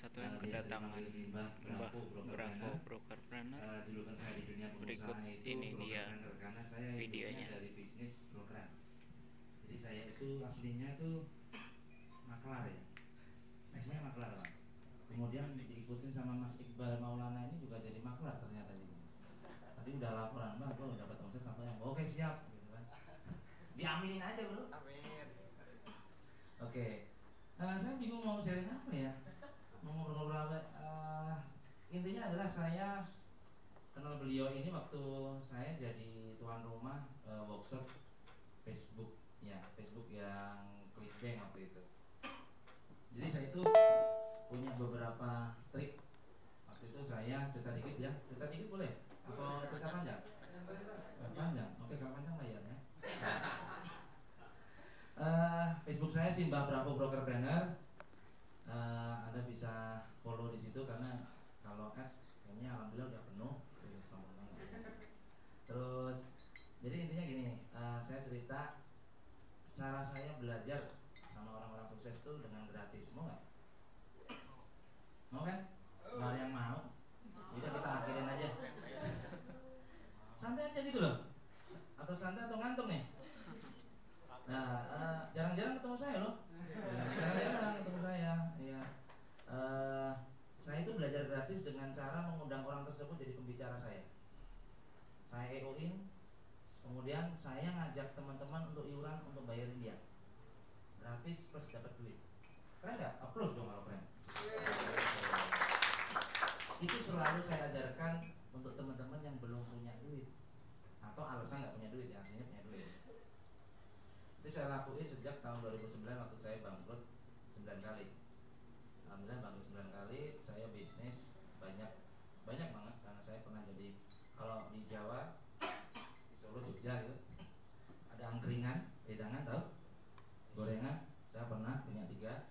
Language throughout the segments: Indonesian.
satu yang kedatangan Mbah Bravo Brokerpreneur. Julukan saya di dunia Berikut pengusahaan itu ini dia brokerpreneur karena saya videonya. dari bisnis brokeran. Jadi saya itu aslinya tuh maklar ya, aslinya maklar Pak. Kemudian diikutin sama Mas Iqbal Maulana ini juga jadi maklar ternyata juga. Tadi udah laporan Mbak, lo dapat omset sampai yang oke siap gitu kan. Diaminin aja bro. Amin. Oke. Saya bingung mau sharing apa ya, mau ngobrol-ngobrol apa. Intinya adalah saya kenal beliau ini waktu saya jadi tuan rumah workshop Facebook ya, Facebook yang clickbank waktu itu. Jadi saya itu punya beberapa trik. Waktu itu saya cerita dikit ya, cerita dikit boleh? Atau cerita panjang? Panjang, oke kalau panjang layarnya. Facebook saya Simbah Bravo Brokerpreneur. Anda bisa follow di situ karena kalau kayaknya alhamdulillah udah penuh. Terus jadi intinya gini, saya cerita cara saya belajar sama orang-orang sukses itu dengan gratis. Mau nggak? Mau kan? Nggak ada yang mau. Jadi kita akhirin aja. Santai aja gitu loh. Atau santai atau ngantuk nih. Nah, jarang-jarang ketemu saya loh. Jarang-jarang ketemu saya. Iya. Saya itu belajar gratis dengan cara mengundang orang tersebut jadi pembicara saya. Saya EO-in, kemudian saya ngajak teman-teman untuk iuran untuk bayarin dia. Gratis plus dapat duit. Keren nggak? Applause dong kalau keren. Itu selalu saya ajarkan untuk teman-teman yang belum punya duit atau alasan nggak punya duit ya, artinya punya duit. Itu saya lakuin sejak tahun 2009 waktu saya bangkrut 9 kali. Alhamdulillah bangkrut 9 kali, saya bisnis banyak banget karena saya pernah jadi, kalau di Jawa, di Solo, Jogja itu ada angkringan, hidangan tahu? Gorengan, saya pernah punya 3.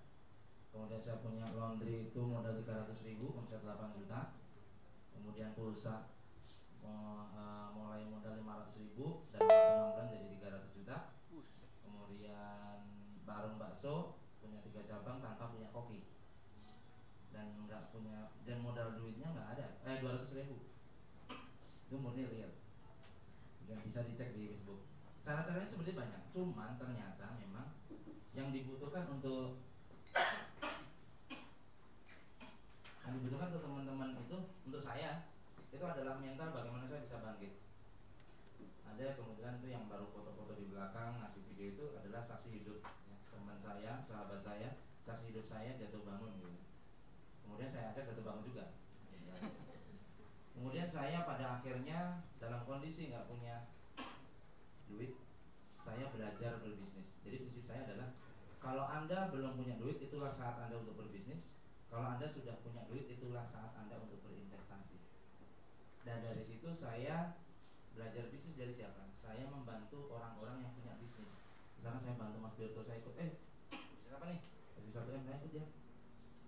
Kemudian saya punya laundry itu modal 300.000, omset 8 juta. Kemudian pulsa mulai modal 500.000 dan 6 bulan jadi 300 juta. Kemudian warung bakso punya 3 cabang tanpa punya koki dan nggak punya, dan modal duitnya nggak ada, 200.000 itu murni real. Yang bisa dicek di Facebook. Cara-caranya sebenarnya banyak, cuman ternyata memang yang dibutuhkan untuk teman-teman itu, untuk saya itu adalah mental, bagaimana saya bisa bangkit. Ada kemudian tuh yang baru foto-foto di belakang ngasih video itu adalah saksi hidup ya, teman saya, sahabat saya, saksi hidup saya jatuh bangun gitu. Kemudian saya ajak jatuh bangun juga. Kemudian saya pada akhirnya dalam kondisi nggak punya duit, saya belajar berbisnis. Jadi prinsip saya adalah kalau Anda belum punya duit, itulah saat Anda untuk berbisnis. Kalau Anda sudah punya duit, itulah saat Anda untuk berinvestasi. Dan dari situ saya belajar bisnis dari siapa? Saya membantu orang-orang yang punya bisnis. Misalnya saya bantu Mas Berto, saya ikut, bisnis apa nih? Bisnis apa yang saya ikut ya?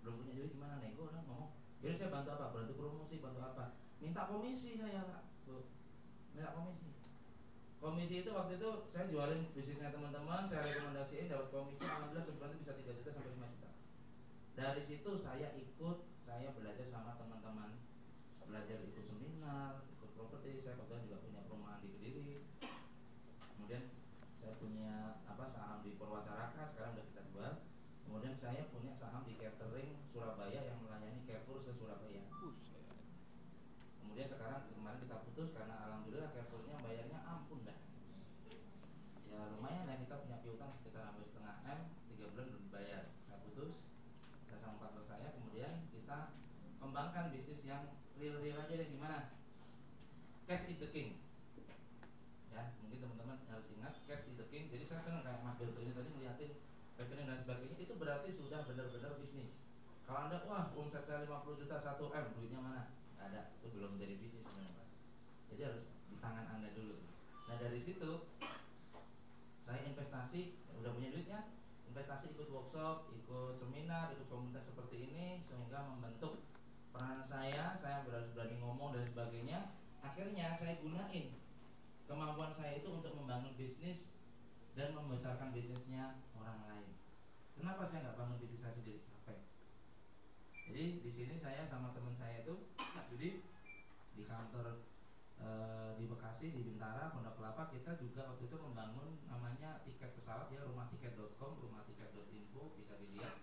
Belum punya duit gimana nego orang ngomong. Jadi saya bantu apa? Bantu promosi, bantu apa? Minta komisi saya Pak. Tuh. Minta komisi. Komisi itu waktu itu saya jualin bisnisnya teman-teman, saya rekomendasiin dapat komisi, alhamdulillah sebulan itu bisa 3 juta sampai 5 juta. Dari situ saya ikut, saya belajar sama teman-teman, belajar ikut seminar, ikut properti. Saya kebetulan juga punya perumahan di Kediri. Kemudian saya punya saham di Purwacaraka, sekarang udah kita jual. Kemudian saya punya saham di catering Surabaya yang melayani Carrefour se Surabaya. Kemudian sekarang kemarin kita putus karena alhamdulillah Carrefournya bayarnya ampun dah. Ya lumayan lah, kita punya piutang sekitar hampir setengah M, 3 bulan belum dibayar. Saya putus, saya sama partner saya, kemudian kita kembangkan bisnis yang real-real aja deh. Gimana? Cash is the king. Ya, mungkin teman-teman harus ingat, cash is the king. Jadi saya senang kayak Mas Berto ini tadi ngeliatin rekening dan sebagainya, itu berarti sudah benar-benar bisnis. Kalau Anda, wah omset saya 50 juta 1 M, duitnya mana? Nggak ada, itu belum menjadi bisnis sebenarnya. Jadi harus di tangan Anda dulu. Nah dari situ saya investasi, udah punya duitnya, investasi, ikut workshop, ikut seminar, ikut komunitas seperti ini, sehingga membentuk peran saya berani ngomong dan sebagainya. Akhirnya saya gunain kemampuan saya itu untuk membangun bisnis dan membesarkan bisnisnya orang lain. Kenapa saya nggak bangun bisnis saya sendiri? Capek. Jadi di sini saya sama teman saya itu Mas Budi di kantor di Bekasi, di Bintara, Pondok Kelapa, kita juga waktu itu membangun namanya tiket pesawat ya, rumahtiket.com, rumahtiket.info, bisa dilihat.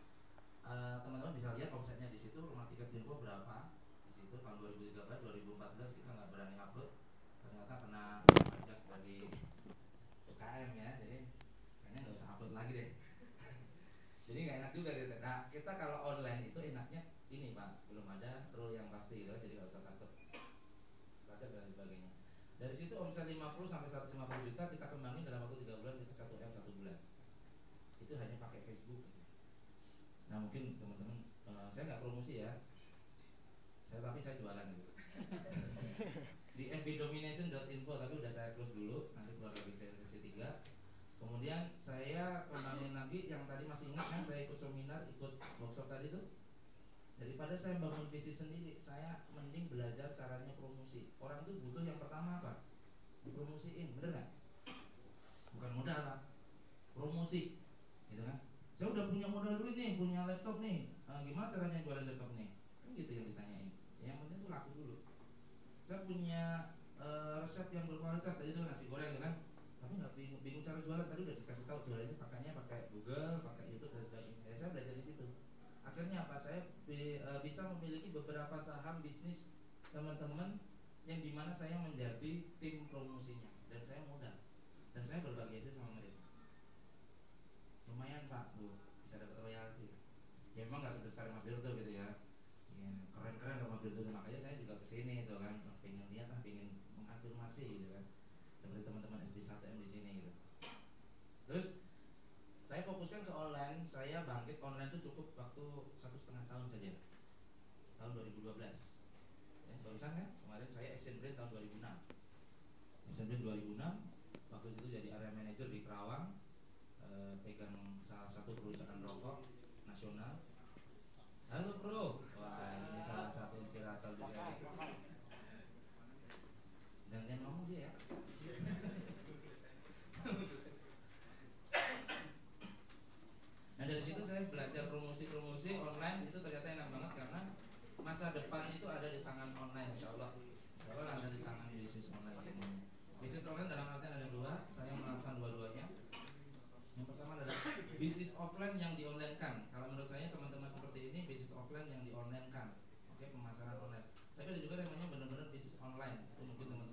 Teman-teman bisa lihat omsetnya di situ, rumahtiket.info berapa di situ tahun 2013, 2014 kita nggak berani upload, ternyata kena pajak dari UKM ya, jadi kayaknya nggak usah upload lagi deh. Jadi nggak enak juga gitu. Nah kita kalau online itu enaknya ini Pak, belum ada rule yang pasti gitu, jadi nggak usah takut pajak dan sebagainya. Dari situ omset 50 sampai 150 juta kita kembangin dalam waktu 3 bulan, kita 1M 1 bulan. Itu hanya pakai Facebook. Nah mungkin teman-teman, saya nggak promosi ya, tapi saya jualan gitu. Di fbdomination.info, tapi udah saya close dulu, nanti keluar lagi versi 3. Kemudian saya kembangin lagi yang tadi masih ingat kan, saya ikut seminar, ikut workshop tadi tuh. Daripada saya bangun bisnis sendiri, saya mending belajar caranya promosi. Orang tuh butuh yang pertama apa? Dipromosiin, bener nggak? Bukan modal Pak, promosi, gitu kan? Saya udah punya modal duit nih, punya laptop nih, gimana caranya jualan laptop nih? Kan gitu yang ditanyain. Yang penting tuh laku dulu. Saya punya resep yang berkualitas tadi tuh nasi goreng, gitu kan? Tapi nggak bingung cara jualan, tadi udah dikasih tahu jualannya pakainya pakai Google, pakai YouTube dan sebagainya. Ya, saya belajar di situ. Akhirnya apa? Saya bisa memiliki beberapa saham bisnis teman-teman yang dimana saya menjadi tim promosinya dan saya modal dan saya berbagi hasil sama mereka. Lumayan Pak tuh, bisa dapat royalti. Ya memang nggak sebesar Mas Birdo gitu ya. Ya keren-keren sama Birdo, makanya saya juga kesini tuh kan, pengen lihat, pengen mengafirmasi gitu kan. Seperti teman-teman SB1M di sini gitu. Terus saya fokuskan ke online, saya bangkit online itu cukup waktu 1,5 tahun saja, tahun 2012 ya, barusan kan kemarin saya Asian Brand tahun 2006, Asian Brand 2006, waktu itu jadi area manager di Kerawang, pegang salah satu perusahaan rokok nasional. Halo bro, wah ini salah satu inspirator juga. Jangan ngomong dia ya. Nah dari situ saya belajar promosi online, itu ternyata enak banget karena masa depan itu ada di tangan online, insya Allah. Insya Allah ada di tangan bisnis online semuanya. Bisnis online dalam artian ada dua, saya melakukan dua-duanya. Yang pertama adalah bisnis offline yang di-online-kan. Kalau menurut saya teman-teman seperti ini bisnis offline yang di-online-kan. Oke, pemasaran online. Tapi ada juga namanya benar-benar bisnis online. Itu mungkin teman